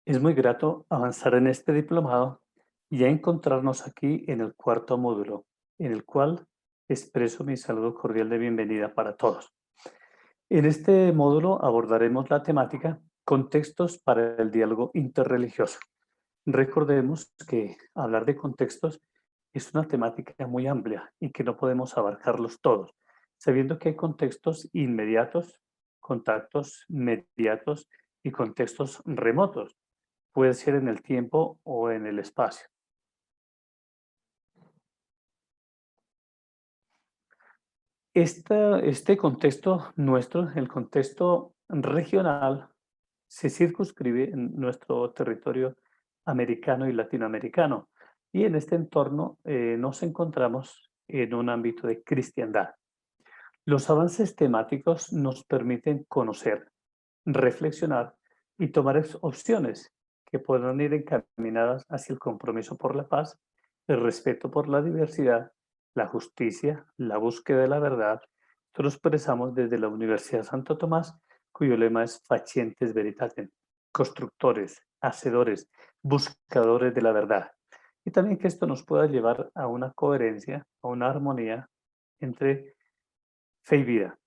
Es muy grato avanzar en este diplomado y a encontrarnos aquí en el cuarto módulo, en el cual expreso mi saludo cordial de bienvenida para todos. En este módulo abordaremos la temática contextos para el diálogo interreligioso. Recordemos que hablar de contextos es una temática muy amplia y que no podemos abarcarlos todos, sabiendo que hay contextos inmediatos, contactos mediatos y contextos remotos. Puede ser en el tiempo o en el espacio. Este contexto nuestro, el contexto regional, se circunscribe en nuestro territorio americano y latinoamericano. Y en este entorno nos encontramos en un ámbito de cristiandad. Los avances temáticos nos permiten conocer, reflexionar y tomar opciones que puedan ir encaminadas hacia el compromiso por la paz, el respeto por la diversidad, la justicia, la búsqueda de la verdad. Esto lo expresamos desde la Universidad Santo Tomás, cuyo lema es Facientes Veritatem, constructores, hacedores, buscadores de la verdad. Y también que esto nos pueda llevar a una coherencia, a una armonía entre fe y vida,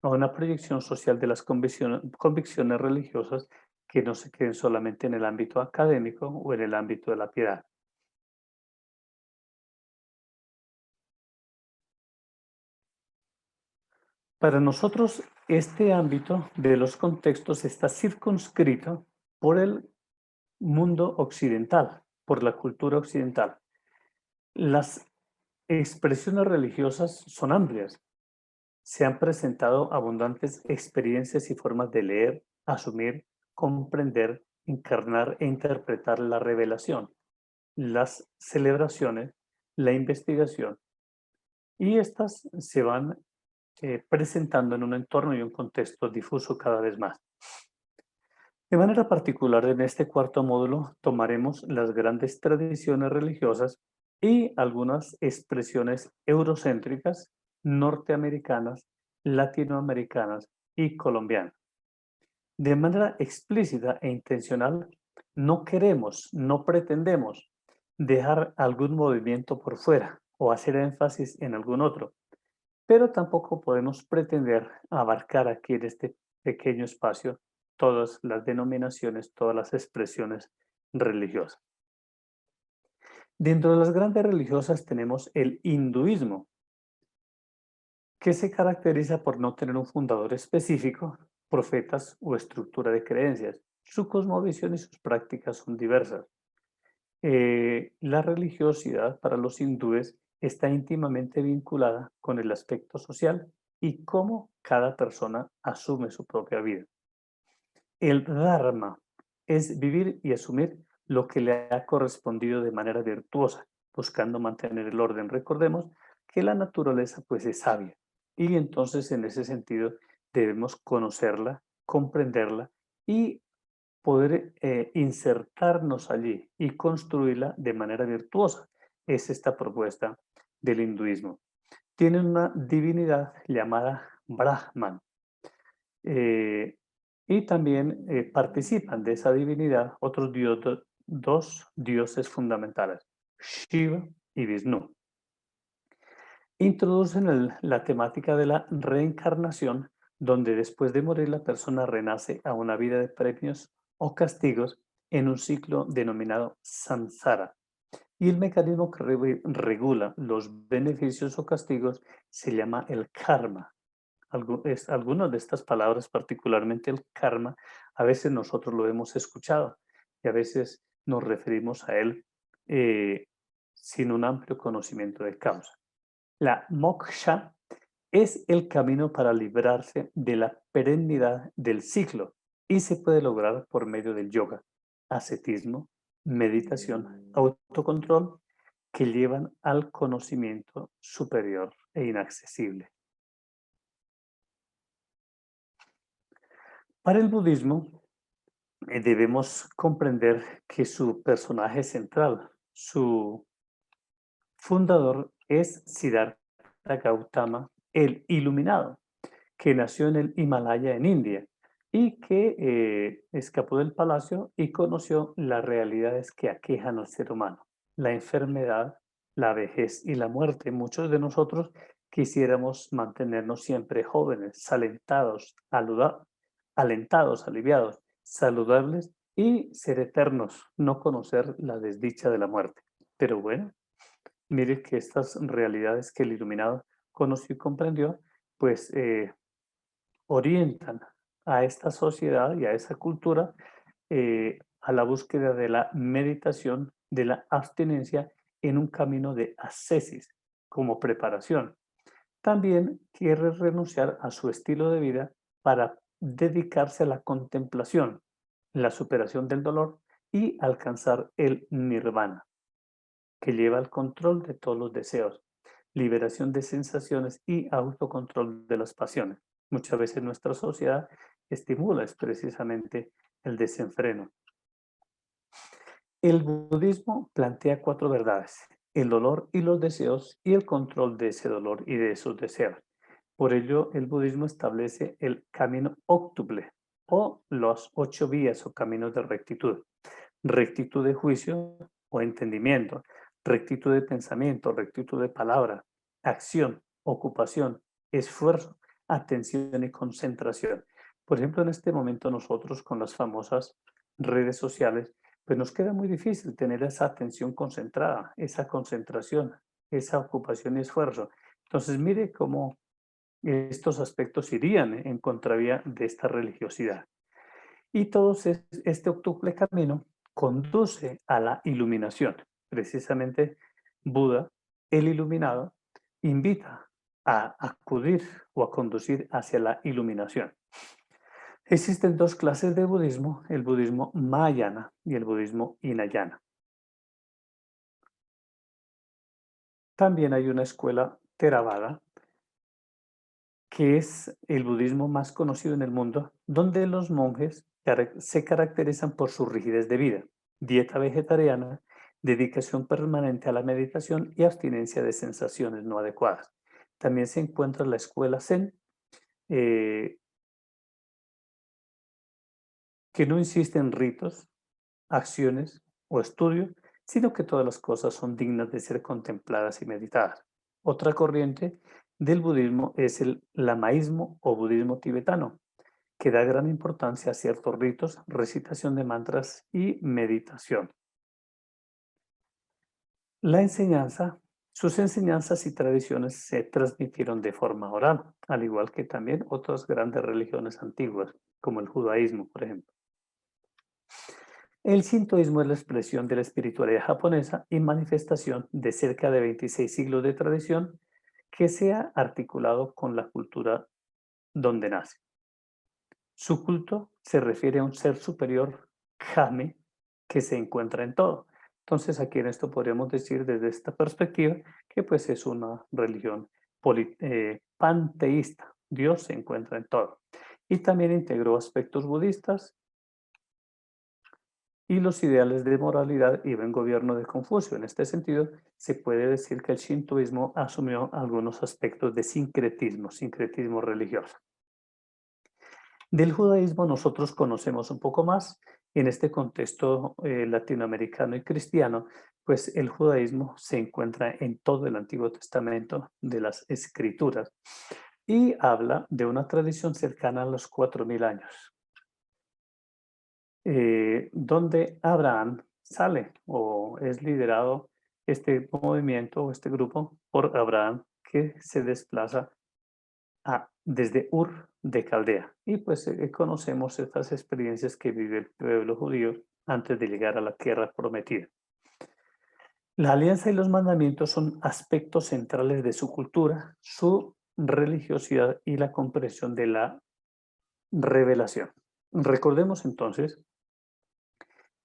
a una proyección social de las convicciones religiosas que no se queden solamente en el ámbito académico o en el ámbito de la piedad. Para nosotros, este ámbito de los contextos está circunscrito por el mundo occidental, por la cultura occidental. Las expresiones religiosas son amplias. Se han presentado abundantes experiencias y formas de leer, asumir, comprender, encarnar e interpretar la revelación, las celebraciones, la investigación, y estas se van presentando en un entorno y un contexto difuso cada vez más. De manera particular, en este cuarto módulo tomaremos las grandes tradiciones religiosas y algunas expresiones eurocéntricas, norteamericanas, latinoamericanas y colombianas. De manera explícita e intencional, no queremos, no pretendemos dejar algún movimiento por fuera o hacer énfasis en algún otro, pero tampoco podemos pretender abarcar aquí en este pequeño espacio todas las denominaciones, todas las expresiones religiosas. Dentro de las grandes religiosas tenemos el hinduismo, que se caracteriza por no tener un fundador específico, profetas o estructura de creencias. Su cosmovisión y sus prácticas son diversas. La religiosidad para los hindúes está íntimamente vinculada con el aspecto social y cómo cada persona asume su propia vida. El dharma es vivir y asumir lo que le ha correspondido de manera virtuosa, buscando mantener el orden. Recordemos que la naturaleza pues es sabia y entonces en ese sentido debemos conocerla, comprenderla y poder insertarnos allí y construirla de manera virtuosa. Es esta propuesta del hinduismo. Tienen una divinidad llamada Brahman, eh, y también participan de esa divinidad otros dos dioses fundamentales, Shiva y Vishnu. Introducen la temática de la reencarnación, donde después de morir la persona renace a una vida de premios o castigos en un ciclo denominado samsara. Y el mecanismo que regula los beneficios o castigos se llama el karma. Algunas de estas palabras, particularmente el karma, a veces nosotros lo hemos escuchado y a veces nos referimos a él eh, sin un amplio conocimiento de causa. La moksha es el camino para librarse de la perennidad del ciclo y se puede lograr por medio del yoga, ascetismo, meditación, autocontrol que llevan al conocimiento superior e inaccesible. Para el budismo debemos comprender que su personaje central, su fundador es Siddhartha Gautama, el iluminado, que nació en el Himalaya, en India, y que escapó del palacio y conoció las realidades que aquejan al ser humano, la enfermedad, la vejez y la muerte. Muchos de nosotros quisiéramos mantenernos siempre jóvenes, alentados, aliviados, saludables y ser eternos, no conocer la desdicha de la muerte. Pero bueno, mire que estas realidades que el iluminado conoció y comprendió, pues orientan a esta sociedad y a esa cultura a la búsqueda de la meditación, de la abstinencia en un camino de ascesis como preparación. También quiere renunciar a su estilo de vida para dedicarse a la contemplación, la superación del dolor y alcanzar el nirvana, que lleva al control de todos los deseos, liberación de sensaciones y autocontrol de las pasiones. Muchas veces nuestra sociedad estimula es precisamente el desenfreno. El budismo plantea cuatro verdades: el dolor y los deseos y el control de ese dolor y de esos deseos. Por ello, el budismo establece el camino óctuple o los 8 vías o caminos de rectitud. Rectitud de juicio o entendimiento, rectitud de pensamiento, rectitud de palabra, acción, ocupación, esfuerzo, atención y concentración. Por ejemplo, en este momento nosotros con las famosas redes sociales, pues nos queda muy difícil tener esa atención concentrada, esa concentración, esa ocupación y esfuerzo. Entonces, mire cómo estos aspectos irían en contravía de esta religiosidad. Y todo este octuple camino conduce a la iluminación. Precisamente Buda, el iluminado, invita a acudir o a conducir hacia la iluminación. Existen dos clases de budismo, el budismo Mahayana y el budismo Hinayana. También hay una escuela Theravada, que es el budismo más conocido en el mundo, donde los monjes se caracterizan por su rigidez de vida, dieta vegetariana, dedicación permanente a la meditación y abstinencia de sensaciones no adecuadas. También se encuentra la escuela Zen, eh, que no insiste en ritos, acciones o estudio, sino que todas las cosas son dignas de ser contempladas y meditadas. Otra corriente del budismo es el lamaísmo o budismo tibetano, que da gran importancia a ciertos ritos, recitación de mantras y meditación. La enseñanza, sus enseñanzas y tradiciones se transmitieron de forma oral, al igual que también otras grandes religiones antiguas, como el judaísmo, por ejemplo. El sintoísmo es la expresión de la espiritualidad japonesa y manifestación de cerca de 26 siglos de tradición que se ha articulado con la cultura donde nace. Su culto se refiere a un ser superior, Kame, que se encuentra en todo. Entonces, aquí en esto podríamos decir desde esta perspectiva que pues es una religión panteísta. Dios se encuentra en todo. Y también integró aspectos budistas y los ideales de moralidad y buen gobierno de Confucio. En este sentido, se puede decir que el shintoísmo asumió algunos aspectos de sincretismo religioso. Del judaísmo nosotros conocemos un poco más. En este contexto latinoamericano y cristiano, pues el judaísmo se encuentra en todo el Antiguo Testamento de las Escrituras y habla de una tradición cercana a los 4000 años, donde Abraham sale o es liderado este movimiento o este grupo por Abraham, que se desplaza desde Ur de Caldea. Y pues conocemos estas experiencias que vive el pueblo judío antes de llegar a la tierra prometida. La alianza y los mandamientos son aspectos centrales de su cultura, su religiosidad y la comprensión de la revelación. Recordemos entonces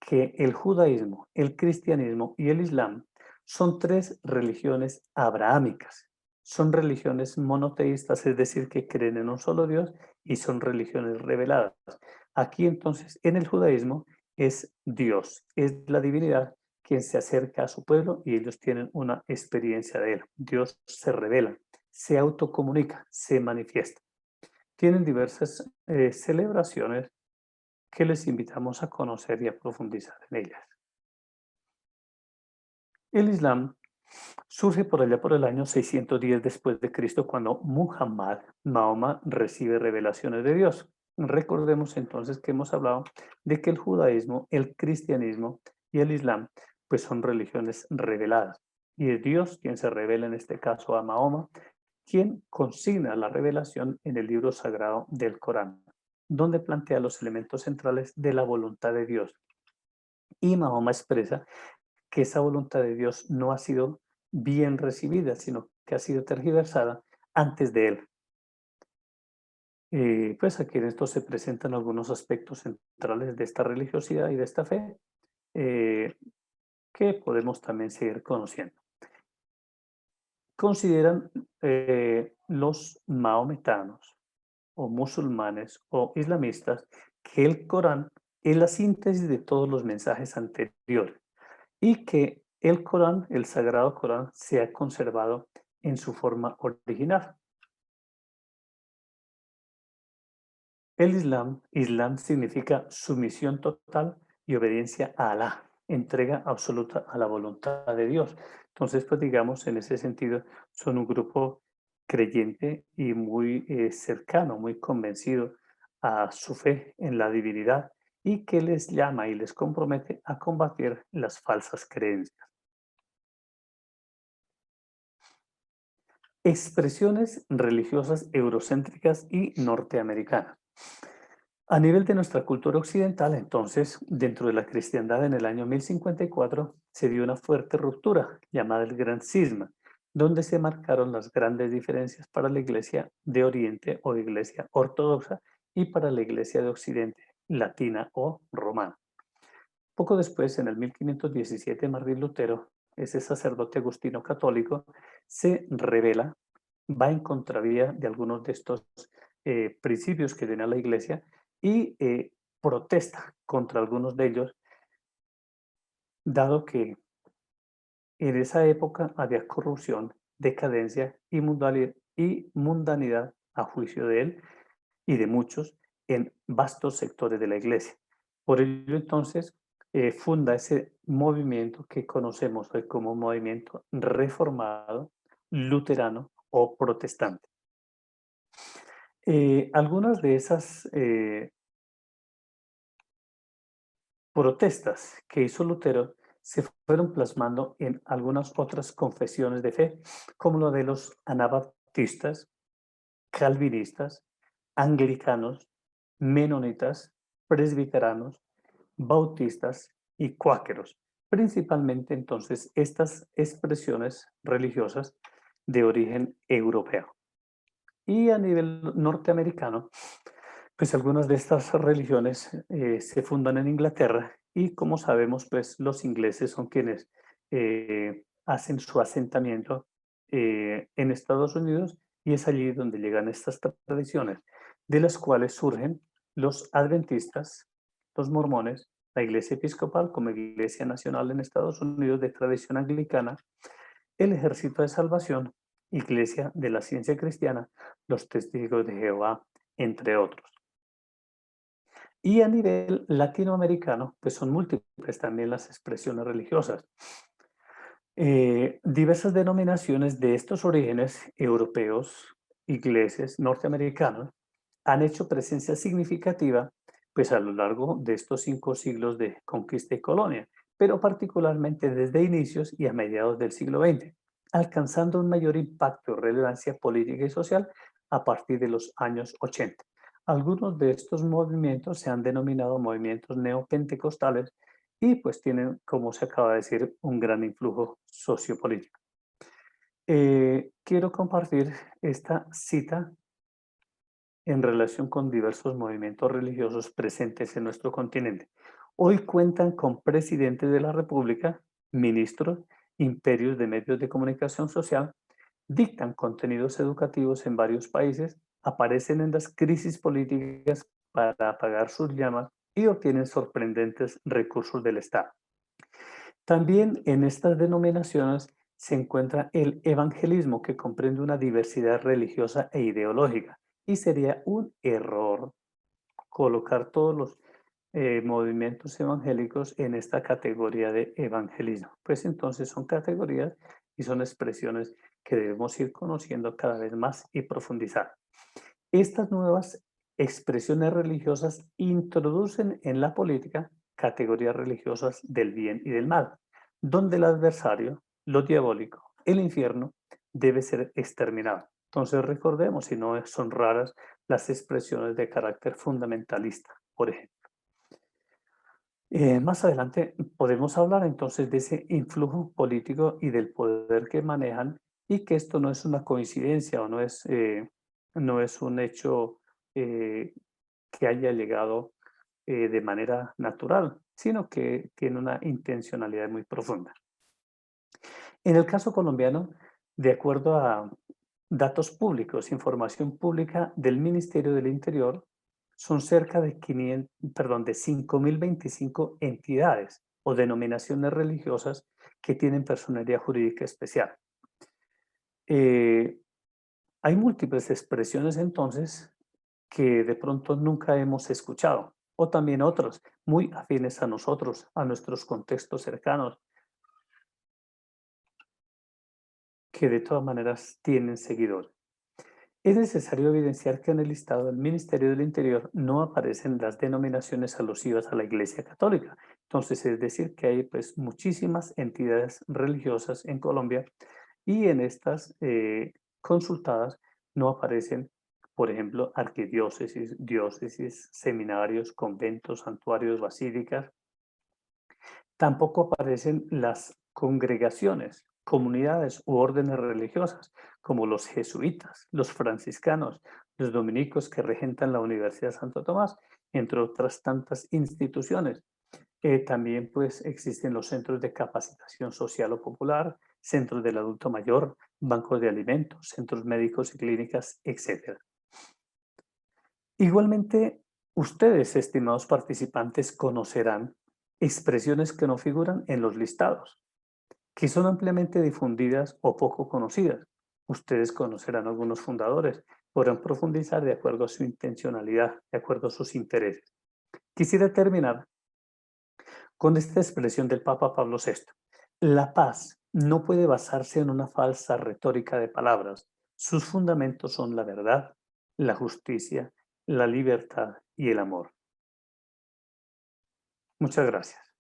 que el judaísmo, el cristianismo y el islam son tres religiones abrahámicas. Son religiones monoteístas, es decir, que creen en un solo Dios y son religiones reveladas. Aquí entonces, en el judaísmo, es Dios, es la divinidad quien se acerca a su pueblo y ellos tienen una experiencia de él. Dios se revela, se autocomunica, se manifiesta. tienen diversas celebraciones que les invitamos a conocer y a profundizar en ellas. El Islam surge por allá por el año 610 después de Cristo, cuando Muhammad, Mahoma, recibe revelaciones de Dios. Recordemos entonces que hemos hablado de que el judaísmo, el cristianismo y el islam pues son religiones reveladas. Y es Dios quien se revela en este caso a Mahoma, quien consigna la revelación en el libro sagrado del Corán, donde plantea los elementos centrales de la voluntad de Dios. Y Mahoma expresa que esa voluntad de Dios no ha sido bien recibida, sino que ha sido tergiversada antes de él. Pues aquí en esto se presentan algunos aspectos centrales de esta religiosidad y de esta fe eh, que podemos también seguir conociendo. Consideran los maometanos o musulmanes o islamistas que el Corán es la síntesis de todos los mensajes anteriores y que el Corán, el Sagrado Corán, se ha conservado en su forma original. El Islam significa sumisión total y obediencia a Alá, entrega absoluta a la voluntad de Dios. Entonces, pues digamos, en ese sentido, son un grupo creyente y muy cercano, muy convencido a su fe en la divinidad y que les llama y les compromete a combatir las falsas creencias. Expresiones religiosas eurocéntricas y norteamericanas. A nivel de nuestra cultura occidental, entonces, dentro de la cristiandad en el año 1054 se dio una fuerte ruptura llamada el Gran Cisma, donde se marcaron las grandes diferencias para la Iglesia de Oriente o Iglesia ortodoxa y para la Iglesia de Occidente, latina o romana. Poco después, en el 1517, Martín Lutero, ese sacerdote agustino católico, se revela, va en contravía de algunos de estos principios que tenía la Iglesia y protesta contra algunos de ellos, dado que en esa época había corrupción, decadencia y mundanidad a juicio de él y de muchos en vastos sectores de la Iglesia. Por ello, entonces, funda ese movimiento que conocemos hoy como movimiento reformado, luterano o protestante. Algunas de esas protestas que hizo Lutero se fueron plasmando en algunas otras confesiones de fe, como lo de los anabaptistas, calvinistas, anglicanos, menonitas, presbiteranos, bautistas y cuáqueros. Principalmente entonces estas expresiones religiosas de origen europeo. Y a nivel norteamericano, pues algunas de estas religiones se fundan en Inglaterra y como sabemos, pues los ingleses son quienes hacen su asentamiento en Estados Unidos y es allí donde llegan estas tradiciones, de las cuales surgen los adventistas, los mormones, la Iglesia Episcopal como Iglesia Nacional en Estados Unidos de tradición anglicana, el Ejército de Salvación, Iglesia de la Ciencia Cristiana, los Testigos de Jehová, entre otros. Y a nivel latinoamericano, pues son múltiples también las expresiones religiosas. Diversas denominaciones de estos orígenes europeos, ingleses, norteamericanos, han hecho presencia significativa pues a lo largo de estos 5 siglos de conquista y colonia, pero particularmente desde inicios y a mediados del siglo XX, alcanzando un mayor impacto y relevancia política y social a partir de los años 80. Algunos de estos movimientos se han denominado movimientos neopentecostales y pues tienen, como se acaba de decir, un gran influjo sociopolítico. Quiero compartir esta cita en relación con diversos movimientos religiosos presentes en nuestro continente. Hoy cuentan con presidentes de la República, ministros, imperios de medios de comunicación social, dictan contenidos educativos en varios países, aparecen en las crisis políticas para apagar sus llamas y obtienen sorprendentes recursos del Estado. También en estas denominaciones se encuentra el evangelismo, que comprende una diversidad religiosa e ideológica, Y sería un error colocar todos los movimientos evangélicos en esta categoría de evangelismo. Pues entonces son categorías y son expresiones que debemos ir conociendo cada vez más y profundizar. Estas nuevas expresiones religiosas introducen en la política categorías religiosas del bien y del mal, donde el adversario, lo diabólico, el infierno, debe ser exterminado. Entonces recordemos, si no son raras las expresiones de carácter fundamentalista, por ejemplo. Más adelante podemos hablar entonces de ese influjo político y del poder que manejan y que esto no es una coincidencia o no es un hecho eh, que haya llegado de manera natural, sino que tiene una intencionalidad muy profunda. En el caso colombiano, de acuerdo a datos públicos, información pública del Ministerio del Interior, son cerca de 5.025 entidades o denominaciones religiosas que tienen personería jurídica especial. Eh, Hay múltiples expresiones entonces que de pronto nunca hemos escuchado, o también otras muy afines a nosotros, a nuestros contextos cercanos, que de todas maneras tienen seguidores. Es necesario evidenciar que en el listado del Ministerio del Interior no aparecen las denominaciones alusivas a la Iglesia Católica. Entonces, es decir, que hay pues muchísimas entidades religiosas en Colombia y en estas consultadas no aparecen, por ejemplo, arquidiócesis, diócesis, seminarios, conventos, santuarios, basílicas. Tampoco aparecen las congregaciones, comunidades u órdenes religiosas, como los jesuitas, los franciscanos, los dominicos que regentan la Universidad de Santo Tomás, entre otras tantas instituciones. También pues existen los centros de capacitación social o popular, centros del adulto mayor, bancos de alimentos, centros médicos y clínicas, etc. Igualmente, ustedes, estimados participantes, conocerán expresiones que no figuran en los listados, que son ampliamente difundidas o poco conocidas. Ustedes conocerán algunos fundadores, podrán profundizar de acuerdo a su intencionalidad, de acuerdo a sus intereses. Quisiera terminar con esta expresión del Papa Pablo VI. La paz no puede basarse en una falsa retórica de palabras. Sus fundamentos son la verdad, la justicia, la libertad y el amor. Muchas gracias.